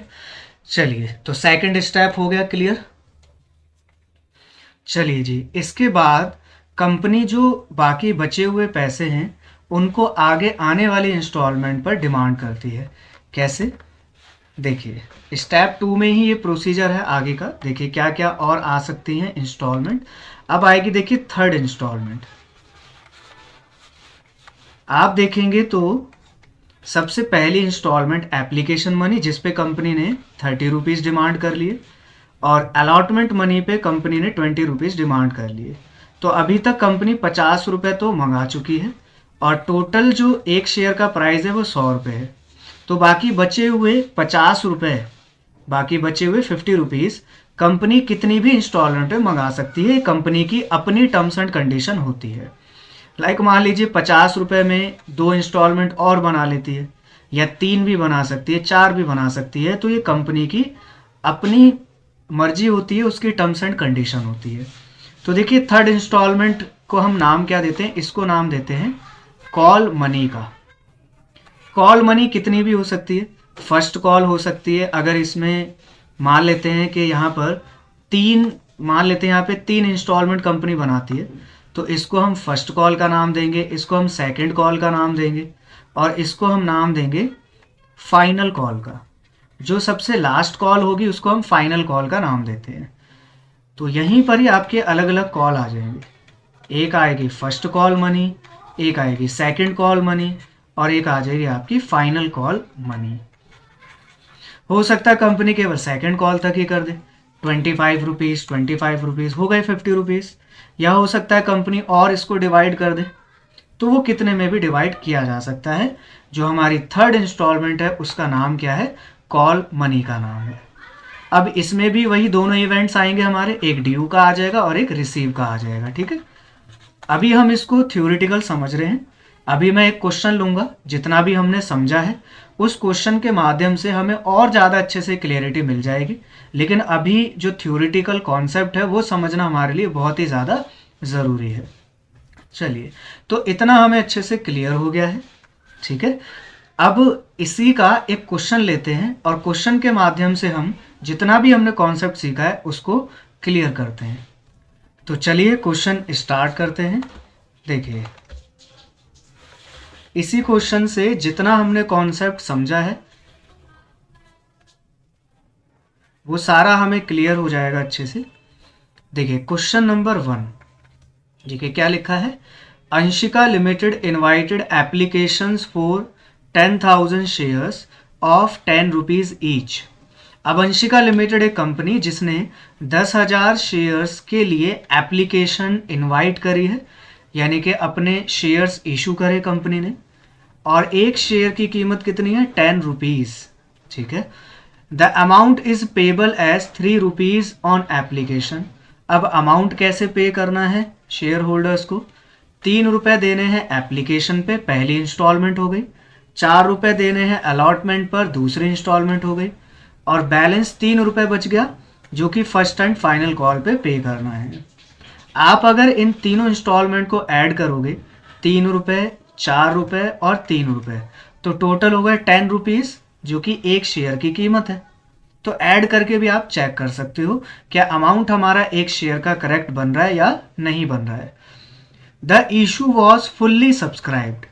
चलिए तो सेकंड स्टेप हो गया क्लियर। चलिए जी, इसके बाद कंपनी जो बाकी बचे हुए पैसे हैं उनको आगे आने वाली इंस्टॉलमेंट पर डिमांड करती है। कैसे, देखिए स्टेप 2 में ही ये प्रोसीजर है आगे का। देखिए क्या क्या और आ सकती हैं इंस्टॉलमेंट। अब आएगी देखिए थर्ड इंस्टॉलमेंट। आप देखेंगे तो सबसे पहली इंस्टॉलमेंट एप्लीकेशन मनी, जिस पे कंपनी ने 30 रुपीज़ डिमांड कर लिए, और अलॉटमेंट मनी पे कंपनी ने 20 रुपीज़ डिमांड कर लिए। तो अभी तक कंपनी 50 रुपये तो मंगा चुकी है, और टोटल जो एक शेयर का प्राइस है वो 100 रुपये है। तो बाकी बचे हुए 50 रुपये, बाकी बचे हुए 50 रुपीज़ कंपनी कितनी भी इंस्टॉलमेंट में मंगा सकती है, कंपनी की अपनी टर्म्स एंड कंडीशन होती है। लाइक मान लीजिए 50 रुपये में 2 इंस्टॉलमेंट और बना लेती है, या 3 भी बना सकती है, 4 भी बना सकती है। तो ये कंपनी की अपनी मर्जी होती है, उसकी टर्म्स एंड कंडीशन होती है। तो देखिए थर्ड इंस्टॉलमेंट को हम नाम क्या देते हैं, इसको नाम देते हैं कॉल मनी का। कॉल मनी कितनी भी हो सकती है, फर्स्ट कॉल हो सकती है। अगर इसमें मान लेते हैं कि यहाँ पर 3, मान लेते हैं यहाँ पे 3 इंस्टॉलमेंट कंपनी बनाती है, तो इसको हम फर्स्ट कॉल का नाम देंगे, इसको हम सेकंड कॉल का नाम देंगे, और इसको हम नाम देंगे फाइनल कॉल का। जो सबसे लास्ट कॉल होगी उसको हम फाइनल कॉल का नाम देते हैं। तो यहीं पर ही आपके अलग अलग कॉल आ जाएंगे। एक आएगी फर्स्ट कॉल मनी, एक आएगी सेकंड कॉल मनी, और एक आ जाएगी आपकी फाइनल कॉल मनी। हो सकता है कंपनी केवल सेकंड कॉल तक ही कर दे, 25 रुपीज़, 25 रुपीज़ हो गए 50 रुपीज़। या हो सकता है कंपनी और इसको डिवाइड कर दे, तो वो कितने में भी डिवाइड किया जा सकता है। जो हमारी थर्ड इंस्टॉलमेंट है उसका नाम क्या है, कॉल मनी का नाम है। अब इसमें भी वही दोनों इवेंट्स आएंगे हमारे, एक ड्यू का आ जाएगा और एक रिसीव का आ जाएगा, ठीक है। अभी हम इसको थ्योरेटिकल समझ रहे हैं। अभी मैं एक क्वेश्चन लूंगा, जितना भी हमने समझा है उस क्वेश्चन के माध्यम से हमें और ज़्यादा अच्छे से क्लियरिटी मिल जाएगी। लेकिन अभी जो थ्योरेटिकल कॉन्सेप्ट है वो समझना हमारे लिए बहुत ही ज़्यादा ज़रूरी है। चलिए, तो इतना हमें अच्छे से क्लियर हो गया है, ठीक है। अब इसी का एक क्वेश्चन लेते हैं और क्वेश्चन के माध्यम से हम जितना भी हमने कॉन्सेप्ट सीखा है उसको क्लियर करते हैं। तो चलिए क्वेश्चन स्टार्ट करते हैं। देखिए, इसी क्वेश्चन से जितना हमने कॉन्सेप्ट समझा है वो सारा हमें क्लियर हो जाएगा अच्छे से। देखिए क्वेश्चन नंबर 1, देखिए क्या लिखा है, Anshika limited invited applications for 10,000 shares of 10 rupees each. अब अंशिका लिमिटेड एक कंपनी जिसने 10,000 शेयर्स के लिए एप्लीकेशन इनवाइट करी है, यानी कि अपने शेयर्स इशू करे कंपनी ने, और एक शेयर की कीमत कितनी है, 10 रुपीज़, ठीक है। The amount is payable as 3 rupees on application. अब अमाउंट कैसे पे करना है शेयर होल्डर्स को, 3 रुपये देने हैं एप्लीकेशन पे, पहली इंस्टॉलमेंट हो गई, 4 रुपये देने हैं अलॉटमेंट पर, दूसरी इंस्टॉलमेंट हो गई, और बैलेंस 3 रुपये बच गया जो कि फर्स्ट एंड फाइनल कॉल पे करना है। आप अगर इन तीनों इंस्टॉलमेंट को ऐड करोगे, 3 रुपये, 4 रुपये और 3 रुपये, तो टोटल हो गए 10 रुपीज़ जो कि एक शेयर की कीमत है। तो ऐड करके भी आप चेक कर सकते हो क्या अमाउंट हमारा एक शेयर का करेक्ट बन रहा है या नहीं बन रहा है। The issue was fully subscribed,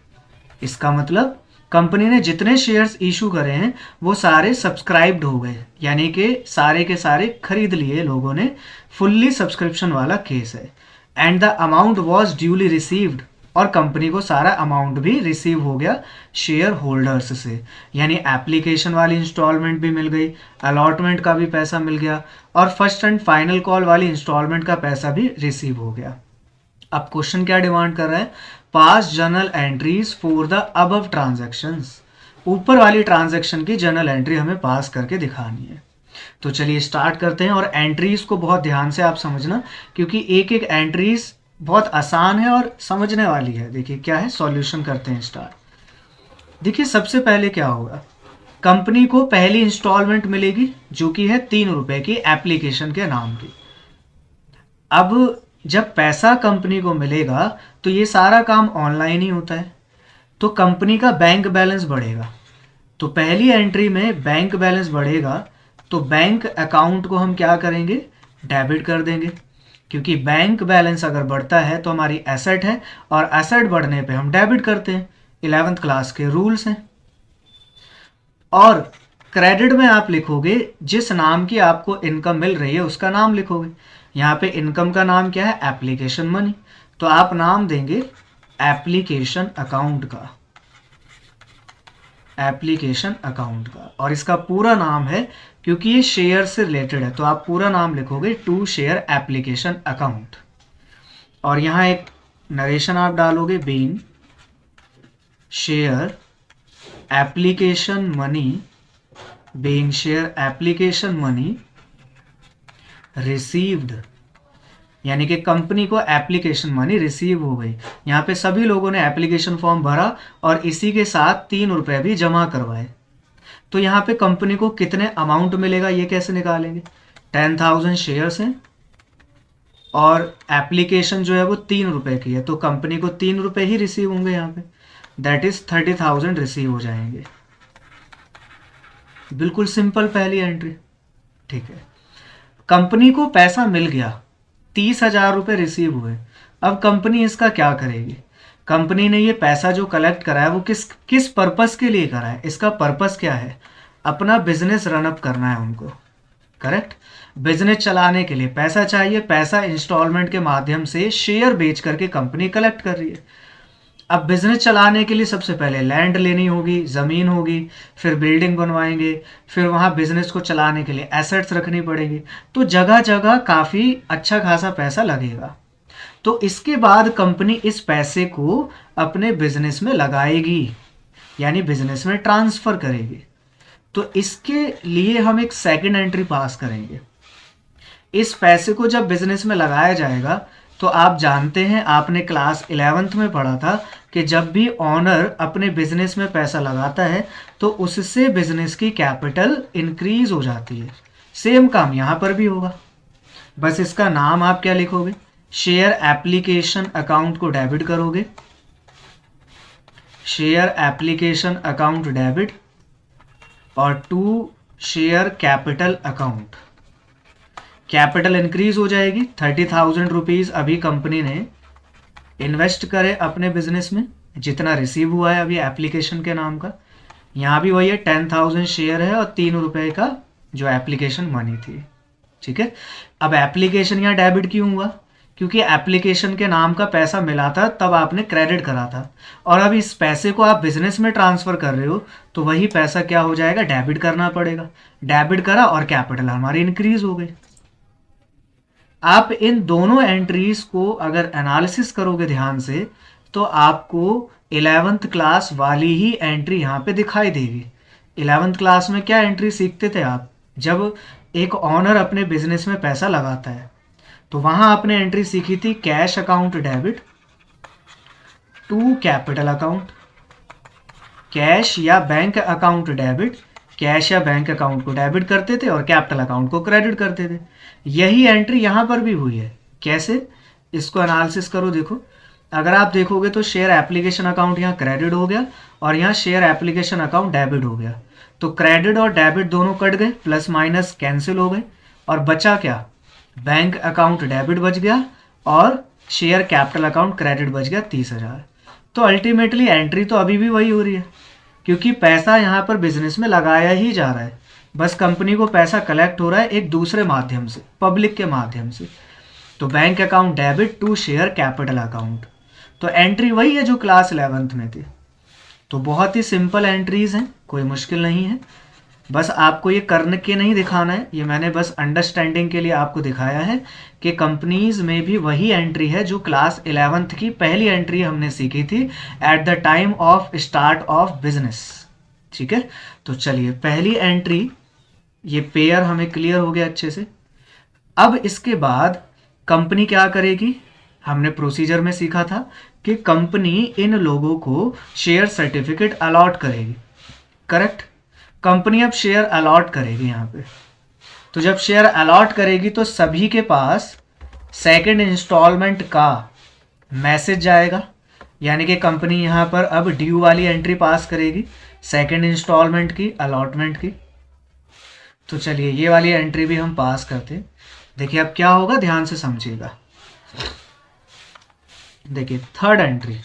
इसका मतलब कंपनी ने जितने शेयर्स इशू करे हैं वो सारे सब्सक्राइब्ड हो गए, यानी कि सारे के सारे खरीद लिए लोगों ने, फुल्ली सब्सक्रिप्शन वाला केस है। And the amount was duly received, और कंपनी को सारा अमाउंट भी रिसीव हो गया शेयर होल्डर्स से, यानी एप्लीकेशन वाली इंस्टॉलमेंट भी मिल गई, अलॉटमेंट का भी पैसा मिल गया, और फर्स्ट एंड फाइनल कॉल वाली इंस्टॉलमेंट का पैसा भी रिसीव हो गया। अब क्वेश्चन क्या डिमांड कर रहा है, पास journal entries for the above transactions. ऊपर वाली ट्रांजैक्शन की जर्नल एंट्री हमें पास करके दिखानी है। तो चलिए स्टार्ट करते हैं, और एंट्रीज को बहुत ध्यान से आप समझना क्योंकि एक एक एंट्रीज बहुत आसान है और समझने वाली है। देखिए क्या है, सॉल्यूशन करते हैं स्टार्ट। देखिए सबसे पहले क्या होगा, कंपनी को पहली इंस्टॉलमेंट मिलेगी जो कि है 3 रुपए की एप्लीकेशन के नाम की। अब जब पैसा कंपनी को मिलेगा तो ये सारा काम ऑनलाइन ही होता है, तो कंपनी का बैंक बैलेंस बढ़ेगा। तो पहली एंट्री में बैंक बैलेंस बढ़ेगा तो बैंक अकाउंट को हम क्या करेंगे, डेबिट कर देंगे, क्योंकि बैंक बैलेंस अगर बढ़ता है तो हमारी एसेट है, और एसेट बढ़ने पे हम डेबिट करते हैं, 11th क्लास के रूल्स हैं। और क्रेडिट में आप लिखोगे जिस नाम की आपको इनकम मिल रही है उसका नाम लिखोगे। यहाँ पे इनकम का नाम क्या है, एप्लीकेशन मनी, तो आप नाम देंगे एप्लीकेशन अकाउंट का, एप्लीकेशन अकाउंट का। और इसका पूरा नाम है, क्योंकि ये शेयर से रिलेटेड है तो आप पूरा नाम लिखोगे टू शेयर एप्लीकेशन अकाउंट। और यहाँ एक नरेशन आप डालोगे, being share application money, being share application money received, यानी कि कंपनी को एप्लीकेशन मनी रिसीव हो गई। यहाँ पे सभी लोगों ने एप्लीकेशन फॉर्म भरा और इसी के साथ 3 रुपये भी जमा करवाए। तो यहाँ पे कंपनी को कितने अमाउंट मिलेगा ये कैसे निकालेंगे, 10,000 शेयर्स हैं और एप्लीकेशन जो है वो 3 रुपये की है, तो कंपनी को 3 रुपये ही रिसीव होंगे यहाँ पे, दैट इज 30,000 रिसीव हो जाएंगे। बिल्कुल सिंपल पहली एंट्री, ठीक है। कंपनी को पैसा मिल गया, 30,000 रुपये रिसीव हुए। अब कंपनी इसका क्या करेगी, कंपनी ने ये पैसा जो कलेक्ट करा है वो किस किस पर्पस के लिए करा है, इसका पर्पस क्या है, अपना बिजनेस रनअप करना है उनको, करेक्ट। बिजनेस चलाने के लिए पैसा चाहिए, पैसा इंस्टॉलमेंट के माध्यम से शेयर बेच करके कंपनी कलेक्ट कर रही है। अब बिजनेस चलाने के लिए सबसे पहले लैंड लेनी होगी, ज़मीन होगी, फिर बिल्डिंग बनवाएंगे, फिर वहाँ बिजनेस को चलाने के लिए एसेट्स रखनी पड़ेगी, तो जगह जगह काफ़ी अच्छा खासा पैसा लगेगा। तो इसके बाद कंपनी इस पैसे को अपने बिजनेस में लगाएगी, यानी बिजनेस में ट्रांसफ़र करेगी। तो इसके लिए हम एक सेकंड एंट्री पास करेंगे। इस पैसे को जब बिजनेस में लगाया जाएगा तो आप जानते हैं, आपने क्लास 11th में पढ़ा था कि जब भी ऑनर अपने बिजनेस में पैसा लगाता है तो उससे बिजनेस की कैपिटल इंक्रीज हो जाती है। सेम काम यहाँ पर भी होगा, बस इसका नाम आप क्या लिखोगे, शेयर एप्लीकेशन अकाउंट को डेबिट करोगे, शेयर एप्लीकेशन अकाउंट डेबिट, और to share capital account. Capital increase हो जाएगी, 30,000 रुपीज़ अभी कंपनी ने इन्वेस्ट करे अपने बिजनेस में, जितना रिसीव हुआ है अभी एप्लीकेशन के नाम का। यहाँ भी वही है, 10,000 शेयर है और 3 रुपए का जो एप्लीकेशन मनी थी, ठीक है। अब एप्लीकेशन यहाँ डेबिट क्यों हुआ, क्योंकि एप्लीकेशन के नाम का पैसा मिला था तब आपने क्रेडिट करा था, और अब इस पैसे को आप बिजनेस में ट्रांसफ़र कर रहे हो तो वही पैसा क्या हो जाएगा, डेबिट करना पड़ेगा। डेबिट करा और कैपिटल हमारी इंक्रीज हो गई। आप इन दोनों एंट्रीज को अगर एनालिसिस करोगे ध्यान से तो आपको 11th क्लास वाली ही एंट्री यहाँ पे दिखाई देगी। 11th क्लास में क्या एंट्री सीखते थे आप, जब एक ऑनर अपने बिजनेस में पैसा लगाता है तो वहाँ आपने एंट्री सीखी थी cash account debit to capital account, cash या बैंक अकाउंट डेबिट, कैश या बैंक अकाउंट को डेबिट करते थे और कैपिटल अकाउंट को क्रेडिट करते थे। यही एंट्री यहाँ पर भी हुई है। कैसे, इसको एनालिसिस करो। देखो, अगर आप देखोगे तो शेयर एप्लीकेशन अकाउंट यहाँ क्रेडिट हो गया और यहाँ शेयर एप्लीकेशन अकाउंट डेबिट हो गया, तो क्रेडिट और डेबिट दोनों कट गए, प्लस माइनस कैंसिल हो गए, और बचा क्या, बैंक अकाउंट डेबिट बच गया और शेयर कैपिटल अकाउंट क्रेडिट बच गया 30,000। तो अल्टीमेटली एंट्री तो अभी भी वही हो रही है, क्योंकि पैसा यहाँ पर बिजनेस में लगाया ही जा रहा है, बस कंपनी को पैसा कलेक्ट हो रहा है एक दूसरे माध्यम से, पब्लिक के माध्यम से। तो bank account debit to share capital account, तो एंट्री वही है जो क्लास 11th में थी। तो बहुत ही सिंपल एंट्रीज हैं, कोई मुश्किल नहीं है, बस आपको ये करने के नहीं दिखाना है, ये मैंने बस अंडरस्टैंडिंग के लिए आपको दिखाया है कि कंपनीज में भी वही एंट्री है जो क्लास 11th की पहली एंट्री हमने सीखी थी at the time of start of business, ठीक है। तो चलिए, पहली एंट्री ये पेयर हमें क्लियर हो गया अच्छे से। अब इसके बाद कंपनी क्या करेगी, हमने प्रोसीजर में सीखा था कि कंपनी इन लोगों को शेयर सर्टिफिकेट अलॉट करेगी, करेक्ट। कंपनी अब शेयर अलॉट करेगी यहाँ पे, तो जब शेयर अलॉट करेगी तो सभी के पास सेकंड इंस्टॉलमेंट का मैसेज जाएगा, यानी कि कंपनी यहाँ पर अब ड्यू वाली एंट्री पास करेगी सेकंड इंस्टॉलमेंट की, अलॉटमेंट की। तो चलिए, ये वाली एंट्री भी हम पास करते हैं। देखिए अब क्या होगा, ध्यान से समझिएगा। देखिए थर्ड एंट्री,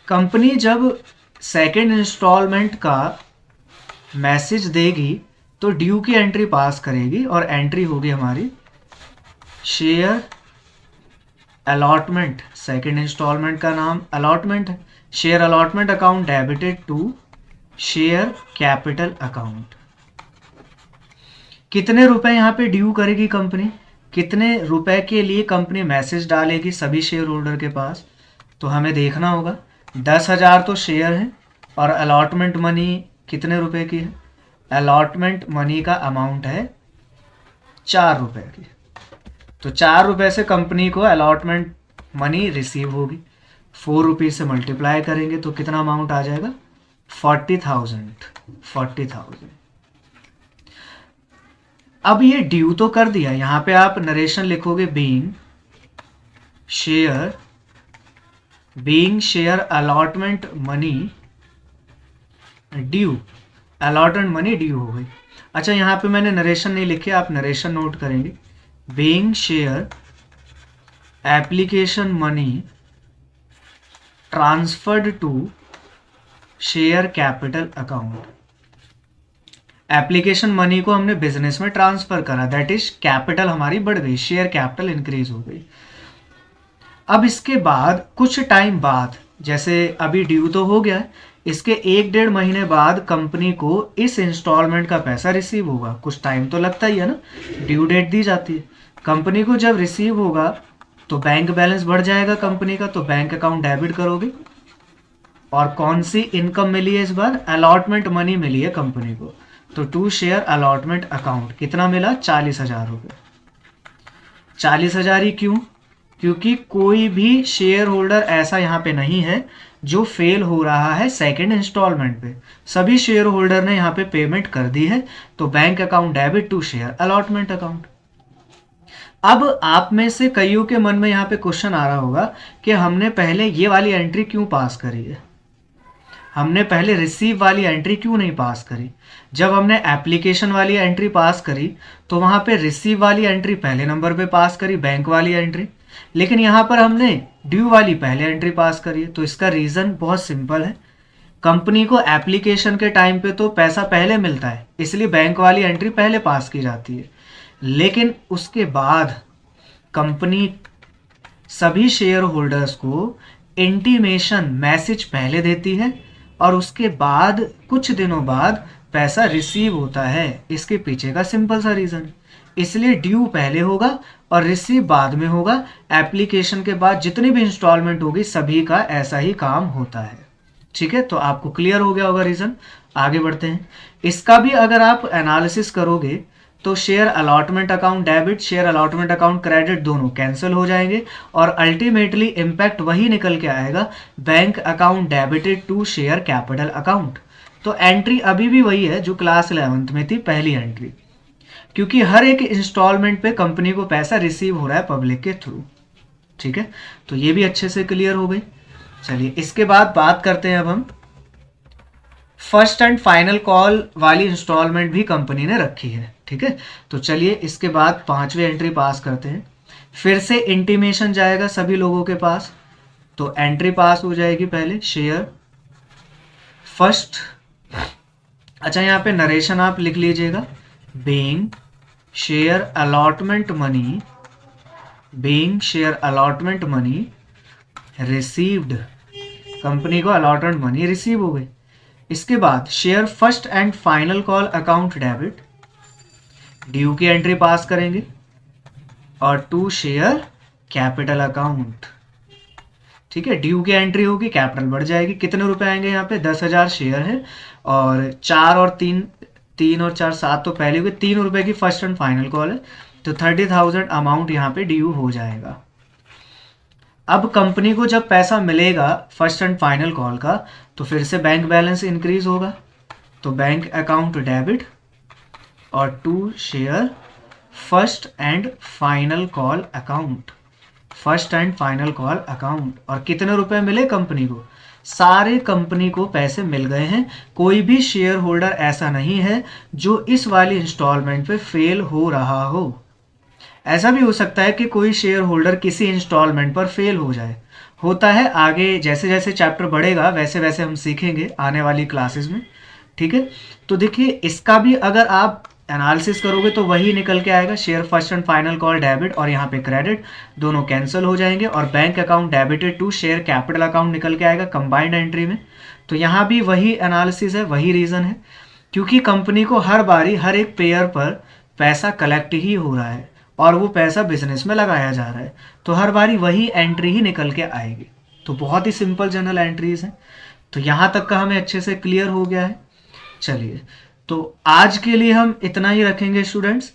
कंपनी जब सेकेंड इंस्टॉलमेंट का मैसेज देगी तो ड्यू की एंट्री पास करेगी और एंट्री होगी हमारी शेयर अलॉटमेंट। सेकेंड इंस्टॉलमेंट का नाम अलॉटमेंट है, share allotment account debited to share capital account. कितने रुपए यहाँ पे ड्यू करेगी कंपनी, कितने रुपए के लिए कंपनी मैसेज डालेगी सभी शेयर होल्डर के पास, तो हमें देखना होगा। 10,000 तो शेयर है और अलॉटमेंट मनी कितने रुपए की है, अलॉटमेंट मनी का अमाउंट है 4 रुपए की। तो 4 रुपए से कंपनी को अलॉटमेंट मनी रिसीव होगी, 4 रुपीज़ से मल्टीप्लाई करेंगे तो कितना अमाउंट आ जाएगा, 40,000। अब ये ड्यू तो कर दिया, यहाँ पे आप नरेशन लिखोगे being share allotment money due, allotment money due हो गई। अच्छा, यहाँ पे मैंने नरेशन नहीं लिखे, आप नरेशन नोट करेंगे। Being share application money transferred to share capital account. Application money को हमने बिजनेस में ट्रांसफर करा, दैट इज कैपिटल हमारी बढ़ गई, शेयर कैपिटल इंक्रीज हो गई। अब इसके बाद कुछ टाइम बाद, जैसे अभी ड्यू तो हो गया है, इसके 1-1.5 महीने बाद कंपनी को इस इंस्टॉलमेंट का पैसा रिसीव होगा। कुछ टाइम तो लगता ही है ना, ड्यू डेट दी जाती है। कंपनी को जब रिसीव होगा तो बैंक बैलेंस बढ़ जाएगा कंपनी का, तो बैंक अकाउंट डेबिट करोगे। और कौन सी इनकम मिली है इस बार? अलॉटमेंट मनी मिली है कंपनी को, तो टू शेयर अलॉटमेंट अकाउंट कितना मिला? 40,000 रुपये। 40,000 ही क्यों? क्योंकि कोई भी शेयर होल्डर ऐसा यहाँ पे नहीं है जो फेल हो रहा है सेकंड इंस्टॉलमेंट पे। सभी शेयर होल्डर ने यहाँ पे पेमेंट कर दी है, तो bank account debit to share allotment account. अब आप में से कईयों के मन में यहाँ पे क्वेश्चन आ रहा होगा कि हमने पहले ये वाली एंट्री क्यों पास करी है, हमने पहले रिसीव वाली एंट्री क्यों नहीं पास करी? जब हमने एप्लीकेशन वाली एंट्री पास करी तो वहां पे रिसीव वाली एंट्री पहले नंबर पे पास करी, बैंक वाली एंट्री, लेकिन यहां पर हमने ड्यू वाली पहले एंट्री पास करी है। तो इसका रीजन बहुत सिंपल है, कंपनी को एप्लीकेशन के टाइम पे तो पैसा पहले मिलता है, इसलिए बैंक वाली एंट्री पहले पास की जाती है। लेकिन उसके बाद कंपनी सभी शेयर होल्डर्स को इंटीमेशन मैसेज पहले देती है और उसके बाद कुछ दिनों बाद पैसा रिसीव होता है। इसके पीछे का सिंपल सा रीजन, इसलिए ड्यू पहले होगा और रिसीव बाद में होगा। एप्लीकेशन के बाद जितनी भी इंस्टॉलमेंट होगी सभी का ऐसा ही काम होता है। ठीक है, तो आपको क्लियर हो गया होगा रीजन। आगे बढ़ते हैं। इसका भी अगर आप एनालिसिस करोगे तो share allotment account debit, share allotment account credit दोनों कैंसिल हो जाएंगे और अल्टीमेटली इम्पैक्ट वही निकल के आएगा, bank account debited to share capital account. तो एंट्री अभी भी वही है जो क्लास 11th में थी, पहली एंट्री, क्योंकि हर एक इंस्टॉलमेंट पे कंपनी को पैसा रिसीव हो रहा है पब्लिक के थ्रू। ठीक है, तो ये भी अच्छे से क्लियर हो गई। चलिए इसके बाद बात करते हैं अब हम फर्स्ट एंड फाइनल कॉल वाली इंस्टॉलमेंट भी कंपनी ने रखी है। ठीक है, तो चलिए इसके बाद 5वीं एंट्री पास करते हैं। फिर से इंटीमेशन जाएगा सभी लोगों के पास, तो एंट्री पास हो जाएगी पहले शेयर फर्स्ट। अच्छा, यहाँ पे नरेशन आप लिख लीजिएगा, being share allotment money, being share allotment money received, company को अलॉटमेंट मनी रिसीव हो गई। इसके बाद share first and final call account debit, due की एंट्री पास करेंगे और टू शेयर कैपिटल अकाउंट। ठीक है, ड्यू की एंट्री होगी, कैपिटल बढ़ जाएगी। कितने रुपए आएंगे यहाँ पे? 10,000 शेयर है और 4 और 3 और 4 7 तो पहले हुए, 3 रुपए की फर्स्ट एंड फाइनल कॉल है, तो 30,000 अमाउंट यहाँ पे ड्यू हो जाएगा। अब कंपनी को जब पैसा मिलेगा फर्स्ट एंड फाइनल कॉल का, तो फिर से बैंक बैलेंस इंक्रीज होगा, तो बैंक अकाउंट डेबिट और to share first and final call account, first and final call account. और कितने रुपए मिले कंपनी को? सारे कंपनी को पैसे मिल गए हैं। कोई भी शेयर होल्डर ऐसा नहीं है जो इस वाली इंस्टॉलमेंट पे फेल हो रहा हो। ऐसा भी हो सकता है कि कोई शेयर होल्डर किसी इंस्टॉलमेंट पर फेल हो जाए, होता है। आगे जैसे जैसे चैप्टर बढ़ेगा वैसे वैसे हम सीखेंगे आने वाली क्लासेस में। ठीक है, तो देखिए इसका भी अगर आप एनालिसिस करोगे तो वही निकल के आएगा, share first and final call debit और यहाँ पे क्रेडिट दोनों कैंसिल हो जाएंगे और bank account debited to share capital account निकल के आएगा कंबाइंड एंट्री में। तो यहाँ भी वही एनालिसिस है, वही रीज़न है, क्योंकि कंपनी को हर बारी हर एक पेयर पर पैसा कलेक्ट ही हो रहा है और वो पैसा बिजनेस में लगाया जा रहा है, तो हर बारी वही एंट्री ही निकल के आएगी। तो बहुत ही सिंपल जनरल एंट्रीज हैं। तो यहाँ तक का हमें अच्छे से क्लियर हो गया है। चलिए, तो आज के लिए हम इतना ही रखेंगे स्टूडेंट्स।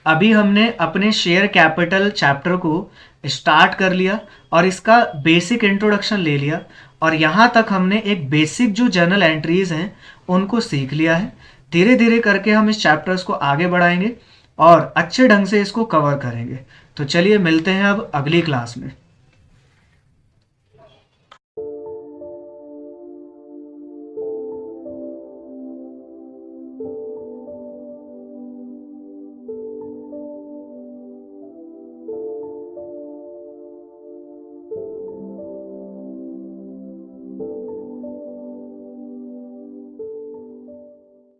अभी हमने अपने शेयर कैपिटल चैप्टर को स्टार्ट कर लिया और इसका बेसिक इंट्रोडक्शन ले लिया, और यहाँ तक हमने एक बेसिक जो जर्नल एंट्रीज हैं उनको सीख लिया है। धीरे धीरे करके हम इस चैप्टर्स को आगे बढ़ाएंगे और अच्छे ढंग से इसको कवर करेंगे। तो चलिए मिलते हैं अब अगली क्लास में।